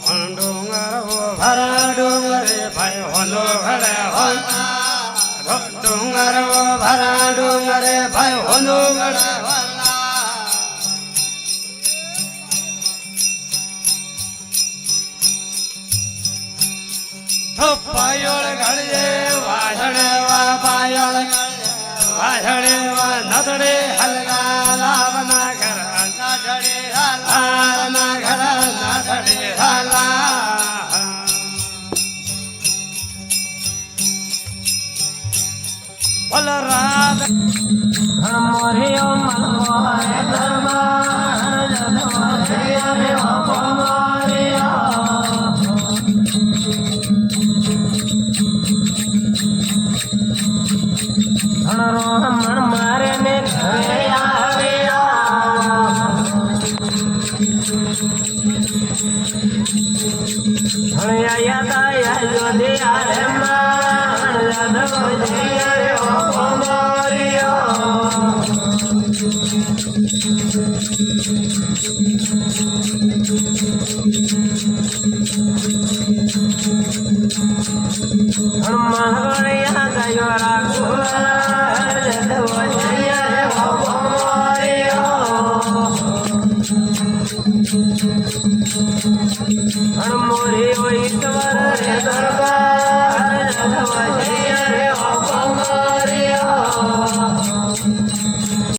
डोंगर भर डोंगरे भाई होलो घडे हो डोंगर भर डोंगरे भाई होलो घडे पायोळ घडले वाझडे वा पायोळ वाझडे वा नदडे हलगा लावना घर नाझडे हालना घर नाझडे हाला बोल रात मोरे ओ मनमोहरे दरबार जगमोरे रे ओ मोरे मन मारे ने घरे आवे आया दाया जोधे आरे मान यादव जय रे ओ मोरिया मनगणिया गयो राघुआ मोरे ईश्वर रे दरबार जय